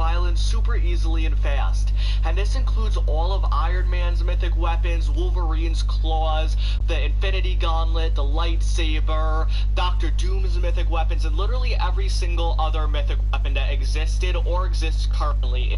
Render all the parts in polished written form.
island super easily and fast. And this includes all of Iron Man's mythic weapons, Wolverine's claws, the Infinity Gauntlet, the lightsaber, Doctor Doom's mythic weapons, and literally every single other mythic weapon that existed or exists currently,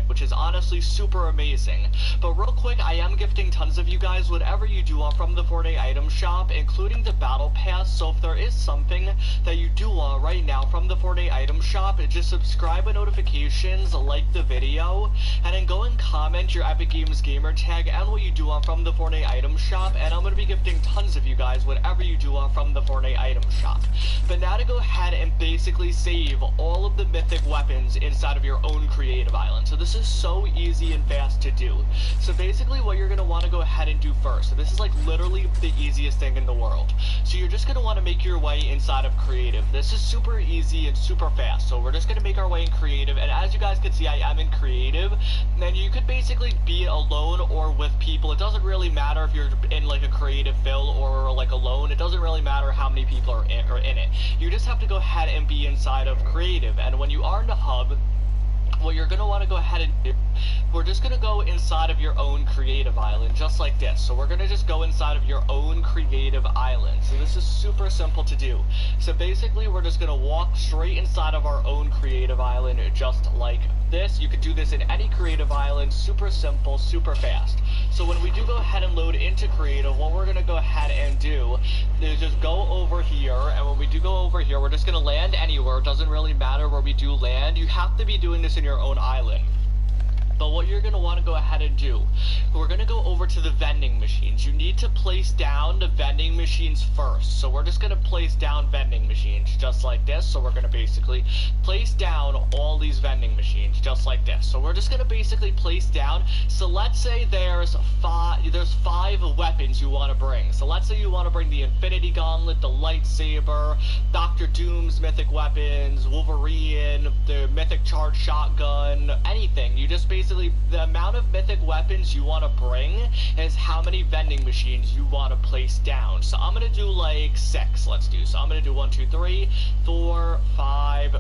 which is honestly super amazing. But real quick, I am gifting tons of you guys whatever you do want from the Fortnite item shop, including the battle pass. So if there is something that you do want right now from the Fortnite item shop, just subscribe with notifications, like the video, and then go and comment your Epic Games gamer tag and what you do want from the Fortnite item shop, and I'm going to be gifting tons of you guys whatever you do want from the Fortnite item shop. But now to go ahead and basically save all of the mythic weapons inside of your own creative island. So this is so easy and fast to do. So basically what you're going to want to go ahead and do first, so this is like literally the easiest thing in the world. So you're just going to want to make your way inside of creative. This is super easy and super fast. So we're just going to make our way in creative, and as you guys can see, I am in creative. And you could basically be alone or with people. It doesn't really matter if you're in like a creative fill or like alone. It doesn't really matter how many people are in it. You just have to go ahead and be inside of creative. And when you are in the hub, what you're going to want to go ahead and do, we're just going to go inside of your own creative island, just like this. So we're going to just go inside of your own creative island. So this is super simple to do. So basically, we're just going to walk straight inside of our own creative island, just like this. You could do this in any creative island, super simple, super fast. So when we do go ahead and load into creative, what we're going to go ahead and do is just go over here, and when we do go over here, we're just going to land anywhere. It doesn't really matter where we do land. You have to be doing this in your own island. But what you're going to want to go ahead and do, we're going to go over to the vending machines. You need to place down the vending machines first. So we're just going to place down vending machines just like this. So we're going to basically place down all these vending machines just like this. So we're just going to basically place down. So let's say there's five weapons you want to bring. So let's say you want to bring the Infinity Gauntlet, the lightsaber, Doctor Doom's mythic weapons, Wolverine, the mythic charge shotgun, anything. You just basically, the amount of mythic weapons you want to bring is how many vending machines you want to place down. So I'm going to do like 6, let's do. So I'm going to do 1, 2, 3, 4, 5,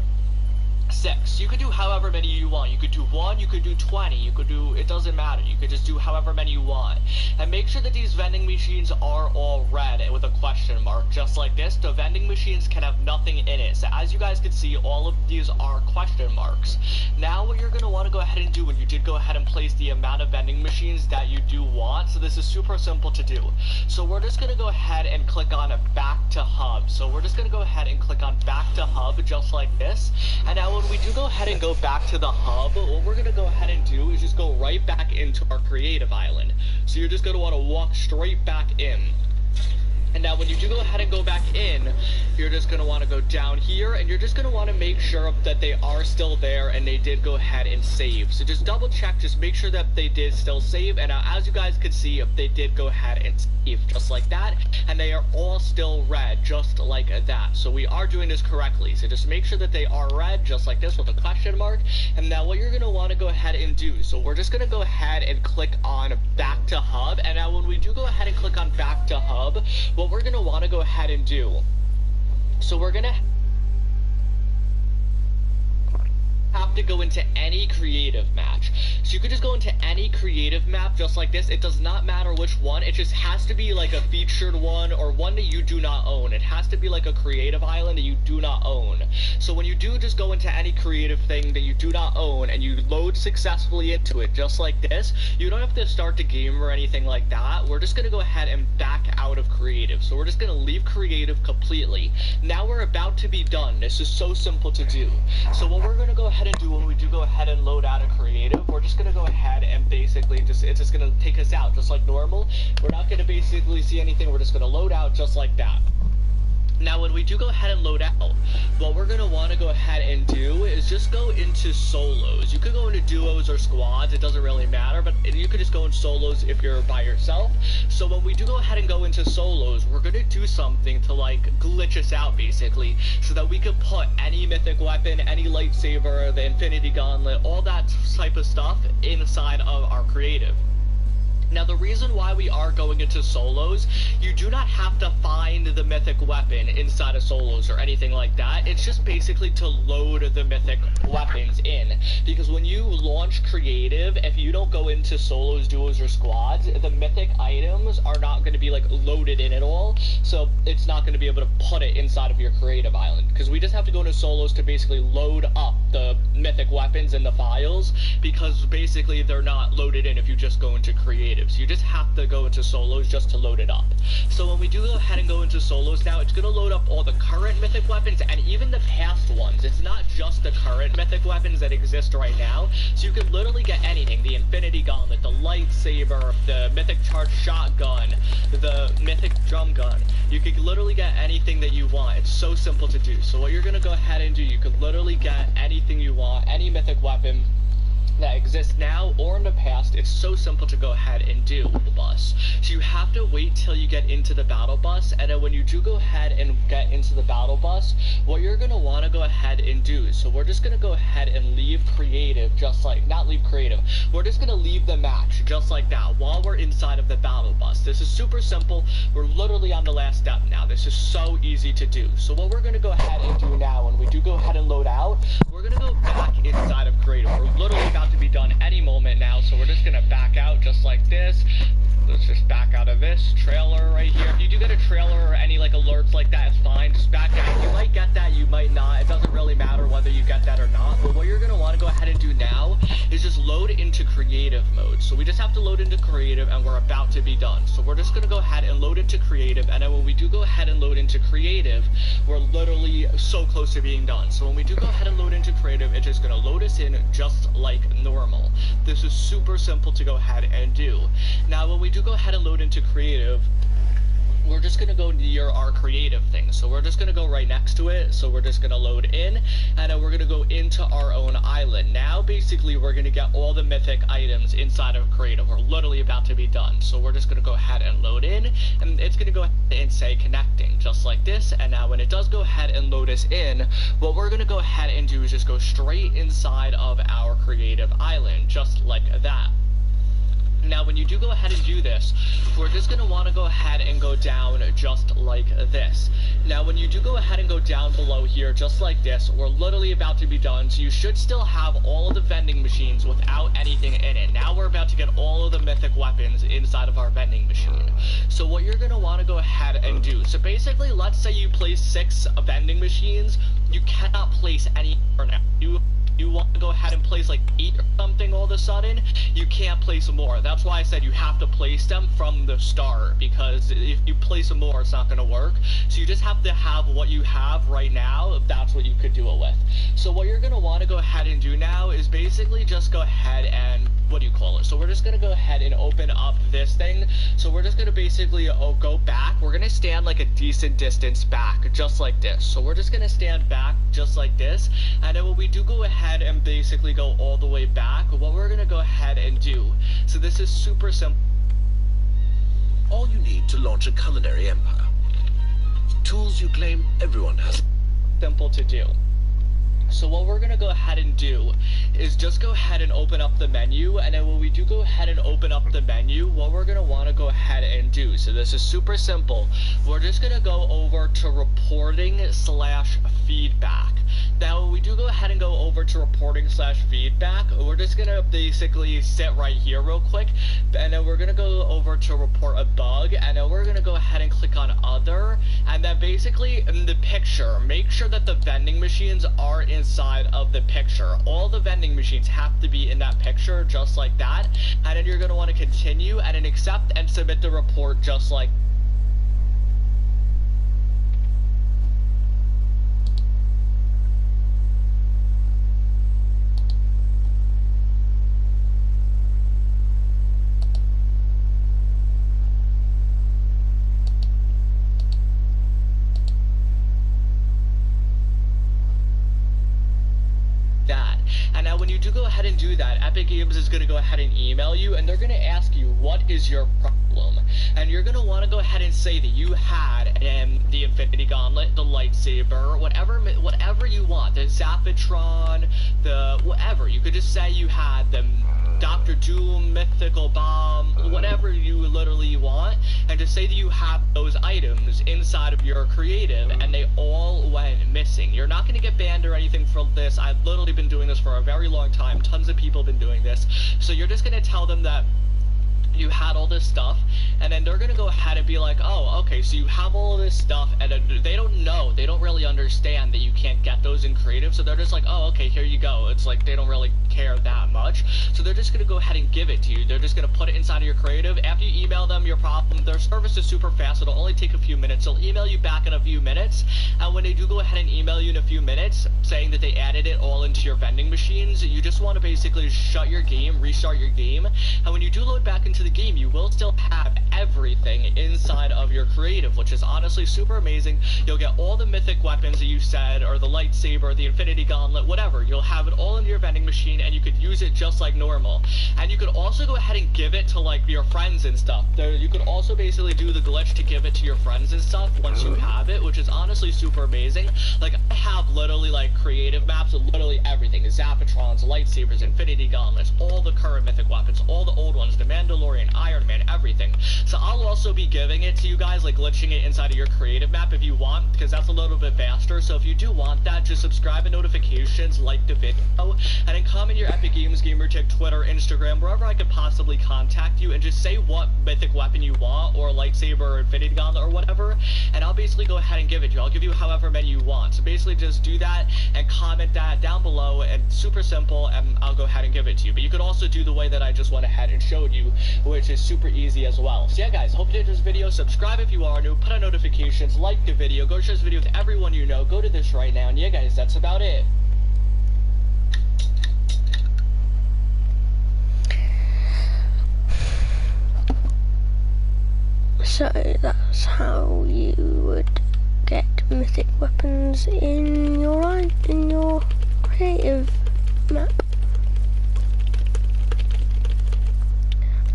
6. You could do however many you want. You could do 1, you could do 20, you could do, it doesn't matter. You could just do however many you want. And make sure that these vending machines are all red with a question mark, just like this. The vending machines can have nothing in it. So as you guys can see, all of these are question marks. Now what you're going to want to go ahead and do when you did go ahead and place the amount of vending machines that you do want, so this is super simple to do. So we're just going to go ahead and click on back to hub. So we're just going to go ahead and click on back to hub just like this. And now when we do go ahead and go back to the hub, what we're going to go ahead and do is just go right back into our creative island. So you're just going to want to walk straight back in. And now when you do go ahead and go back in, you're just going to want to go down here, and you're just going to want to make sure that they are still there and they did go ahead and save. So just double check, just make sure that they did still save. And now as you guys could see, they did go ahead and save just like that, and they are all still red just like that. So we are doing this correctly. So just make sure that they are red just like this with a question mark. And now what you're going to want to go ahead and do, so we're just going to go ahead and click on back to hub. And now when we do go ahead and click on back to hub, what we're going to want to go ahead and do, so we're going to have to go into any creative match. So you could just go into any creative map just like this. It does not matter which one. It just has to be like a featured one or one that you do not own. It has to be like a creative island that you do not own. So when you do just go into any creative thing that you do not own and you load successfully into it just like this, you don't have to start the game or anything like that. We're just going to go ahead and back out of creative. So we're just going to leave creative completely. Now we're about to be done. This is so simple to do. So what we're going to go ahead and do when we do go ahead and load out of creative, we're just going to go ahead and basically it's just going to take us out just like normal. We're not going to basically see anything. We're just going to load out just like that. Now when we do go ahead and load out, what we're going to want to go ahead and do is just go into solos. You could go into duos or squads, it doesn't really matter, but you could just go in solos if you're by yourself. So when we do go ahead and go into solos, we're going to do something to like glitch us out basically, so that we can put any mythic weapon, any lightsaber, the Infinity Gauntlet, all that type of stuff inside of our creative. Now the reason why we are going into solos, you do not have to find the mythic weapon inside of solos or anything like that. It's just basically to load the mythic weapons in, because when launch creative, if you don't go into solos, duos, or squads, the mythic items are not going to be like loaded in at all, so it's not going to be able to put it inside of your creative island, because we just have to go into solos to basically load up the mythic weapons in the files, because basically they're not loaded in if you just go into creative. So you just have to go into solos just to load it up. So when we do go ahead and go into solos now, it's going to load up all the current mythic weapons and even the past ones. It's not just the current mythic weapons that exist right now, so you can literally get anything: the Infinity Gauntlet, the lightsaber, the mythic charged shotgun, the mythic drum gun. You can literally get anything that you want. It's so simple to do. So what you're going to go ahead and do, you could literally get anything you want, any mythic weapon that exists now or in the past. It's so simple to go ahead and do the bus. So you have to wait till you get into the battle bus, and then when you do go ahead and get into the battle bus, what you're going to want to go ahead and do, so we're just going to go ahead and leave creative, just like, not leave creative, we're just going to leave the match just like that while we're inside of the battle bus. This is super simple. We're literally on the last step now. This is so easy to do. So what we're going to go ahead and do now, when we do go ahead and load out, we're going to go back inside of creative. We're literally about to be done any moment now, so we're just going to back out just like this. Let's just back out of this trailer right here. If you do get a trailer or any like alerts like that, it's fine. Just back out. You might get that, you might not. It doesn't really matter whether you get that or not. But what you're going to want to go ahead and do now is just load into creative mode. So we just have to load into creative, and we're about to be done. So we're just going to go ahead and load into creative, and then when we do go ahead and load into creative, we're literally so close to being done. So when we do go ahead and load into creative, it's just going to load us in just like normal. This is super simple to go ahead and do. Now when we do go ahead and load into creative, we're just going to go near our creative thing. So we're just going to go right next to it. So we're just going to load in, and then we're going to go into our own island. Now basically we're going to get all the mythic items inside of creative. We're literally about to be done. So we're just going to go ahead and load in, and it's going to go ahead and say connecting just like this. And now when it does go ahead and load us in, what we're going to go ahead and do is just go straight inside of our creative island just like that. Now when you do go ahead and do this, we're just going to want to go ahead and go down just like this. Now when you do go ahead and go down below here just like this, we're literally about to be done, so you should still have all of the vending machines without anything in it. Now we're about to get all of the mythic weapons inside of our vending machine. So what you're going to want to go ahead and do, so basically let's say you place 6 vending machines, you cannot place any more now. You want to go ahead and place like 8 or something all of a sudden, you can't place more. That's why I said you have to place them from the start, because if you place them more, it's not going to work. So you just have to have what you have right now, if that's what you could do it with. So what you're going to want to go ahead and do now is basically just go ahead and, what do you call it? So we're just going to go ahead and open up this thing. So we're just going to basically go back. We're going to stand like a decent distance back, just like this. So we're just going to stand back just like this. And then when we do go ahead and basically go all the way back, what we're going to go ahead and do, so this is super simple. All you need to launch a culinary empire. Tools you claim everyone has. Simple to do. So what we're going to go ahead and do is just go ahead and open up the menu, and then when we do go ahead and open up the menu, what we're going to want to go ahead and do, so this is super simple, we're just going to go over to reporting/feedback. Now when we do go ahead and go over to reporting/feedback, we're just going to basically sit right here real quick, and then we're going to go over to report a bug, and then we're going to go ahead and click on other, and then basically in the picture, make sure that the vending machines are inside of the picture. All the vending machines have to be in that picture just like that, and then you're going to want to continue and then accept and submit the report just like that. And now when you do go ahead and do that, Epic Games is going to go ahead and email you, and they're going to ask you, what is your problem? And you're going to want to go ahead and say that you had the Infinity Gauntlet, the lightsaber, whatever you want, the Zapatron, the whatever. You could just say you had them. Dr. Doom, Mythical Bomb, whatever you literally want, and just say that you have those items inside of your creative, and they all went missing. You're not going to get banned or anything for this. I've literally been doing this for a very long time. Tons of people have been doing this. So you're just going to tell them that you had all this stuff, and then they're gonna go ahead and be like, oh, okay, so you have all of this stuff, and they don't know, they don't really understand that you can't get those in creative, so they're just like, oh, okay, here you go. It's like they don't really care that much, so they're just gonna go ahead and give it to you. They're just gonna put it inside of your creative. After you email them your problem, their service is super fast. It'll only take a few minutes. They'll email you back in a few minutes, and when they do go ahead and email you in a few minutes saying that they added it all into your vending machines, you just want to basically shut your game, restart your game, and when you do load back into the game, you will still have everything inside of your creative, which is honestly super amazing. You'll get all the mythic weapons that you said, or the lightsaber, the infinity gauntlet, whatever. You'll have it all in your vending machine, and you could use it just like normal. And you could also go ahead and give it to like your friends and stuff. You could also basically do the glitch to give it to your friends and stuff once you have it, which is honestly super amazing. Like, I have literally like creative maps of literally everything: Zappatrons, lightsabers, infinity gauntlets, all the current mythic weapons, all the old ones, the Mandalorian, Iron Man, everything. So I'll also be giving it to you guys, like glitching it inside of your creative map if you want, because that's a little bit faster. So if you do want that, just subscribe and notifications, like the video, and then comment your Epic Games Gamertag Twitter, Instagram, wherever I could possibly contact you, and just say what mythic weapon you want, or lightsaber, or infinity gauntlet, or whatever, and I'll basically go ahead and give it to you. I'll give you however many you want. So basically just do that and comment that down below, and super simple, and I'll go ahead and give it to you. But you could also do the way that I just went ahead and showed you, which is super easy as well. So yeah, guys, hope you enjoyed this video. Subscribe if you are new, put on notifications, like the video, go share this video with everyone you know, go to this right now, and yeah, guys, that's about it. So that's how you would get mythic weapons in your creative map.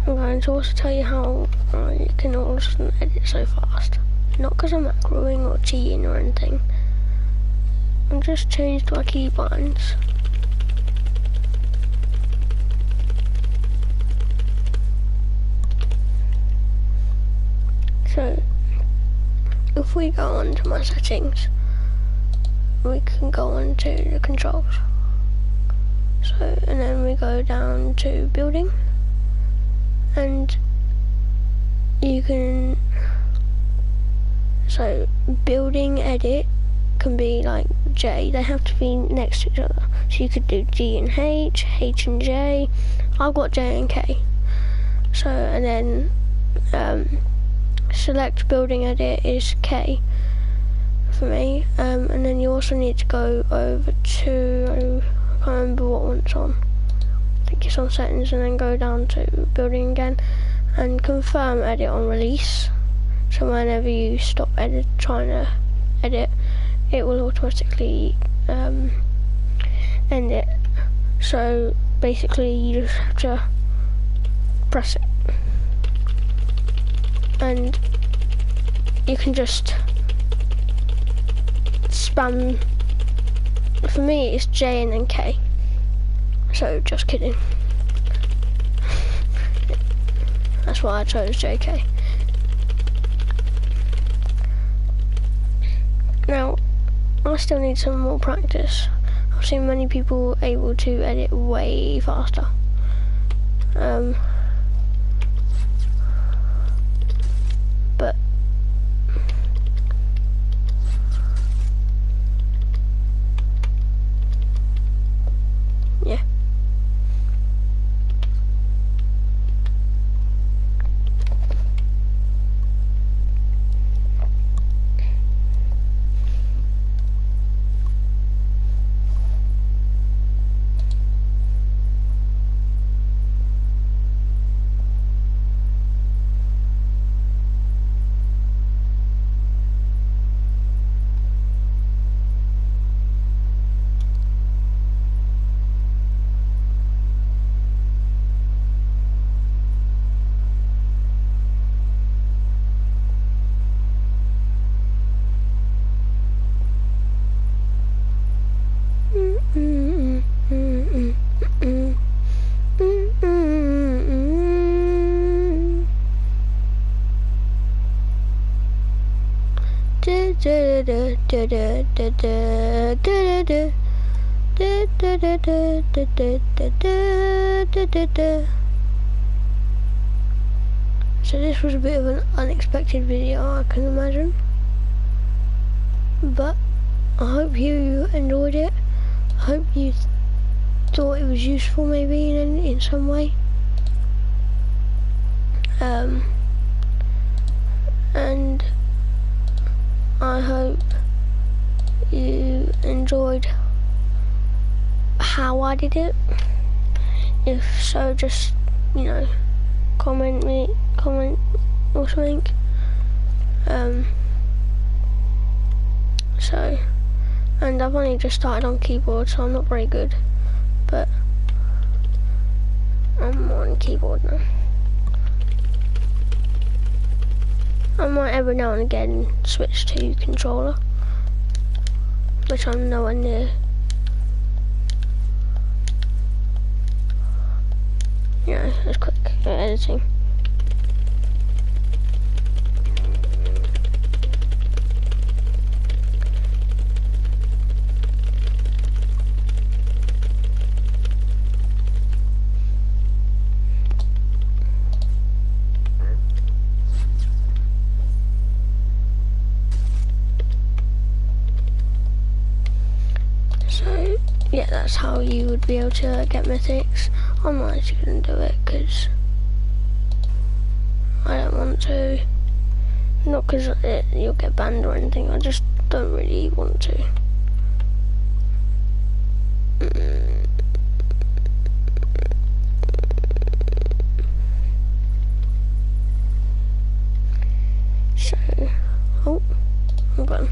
I'm going to also tell you how you can also edit so fast. Not because I'm macroing or cheating or anything. I've just changed my keybinds. So, if we go on to my settings, we can go on to the controls. So, and then we go down to building, and you can, so building edit can be like J, they have to be next to each other. So you could do G and H, H and J, I've got J and K. So, and then, select building edit is K for me, and then you also need to go over to, I can't remember what one's on, I think it's on settings, and then go down to building again and confirm edit on release. So whenever you stop trying to edit, it will automatically end it. So basically you just have to press it, and you can just spam. For me it's J and then K, so just kidding. That's why I chose JK. Now I still need some more practice. I've seen many people able to edit way faster. But yeah. So this was a bit of an unexpected video, I can imagine, but I hope you enjoyed it. I hope you thought it was useful maybe in some way. And I hope you enjoyed how I did it. If so, just, you know, comment or something. So, and I've only just started on keyboard, so I'm not very good, but I'm on keyboard now. I might every now and again switch to controller, which I'm nowhere near. You know, as quick at editing. So, yeah, that's how you would be able to get mythics. I'm not actually going to do it because I don't want to. Not because you'll get banned or anything, I just don't really want to. So, oh, hold on.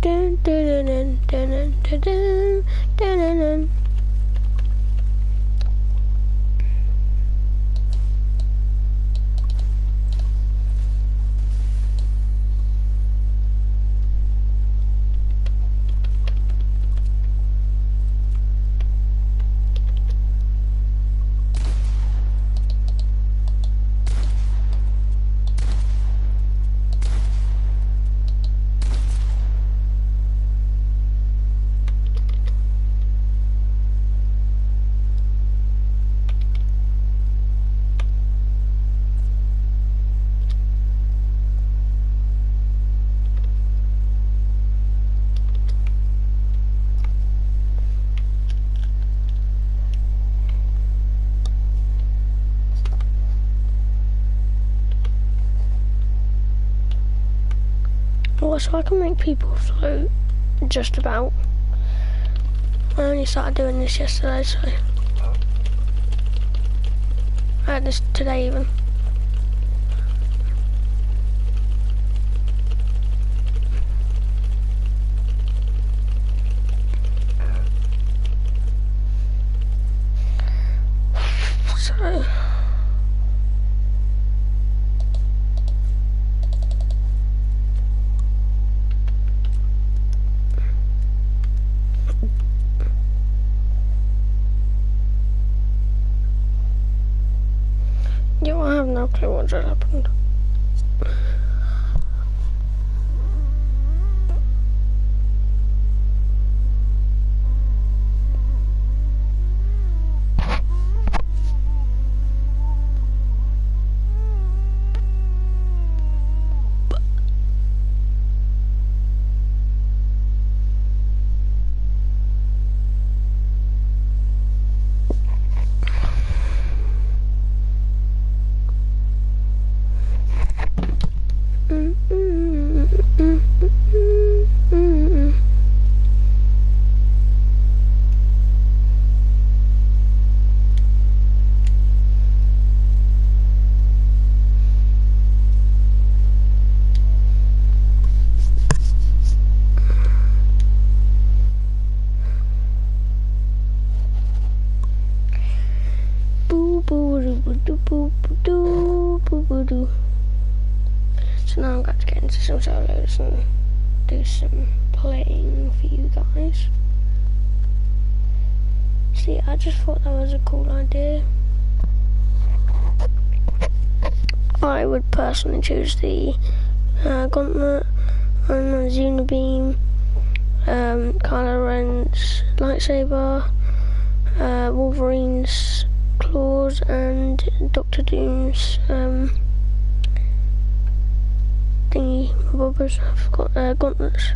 Dun, dun, dun, dun, dun, dun, dun, dun, dun, dun. Well, so I can make people float just about. I only started doing this yesterday, so I had this today even. So yeah, I have no clue what just happened. Boop doo, boop boo doo. So now I'm going to get into some solos and do some playing for you guys. See, I just thought that was a cool idea. I would personally choose the Gauntlet, and Xena Beam, Kylo Ren's lightsaber, Wolverine's claws, and Doctor Doom's thingy bobbers. I forgot gauntlets.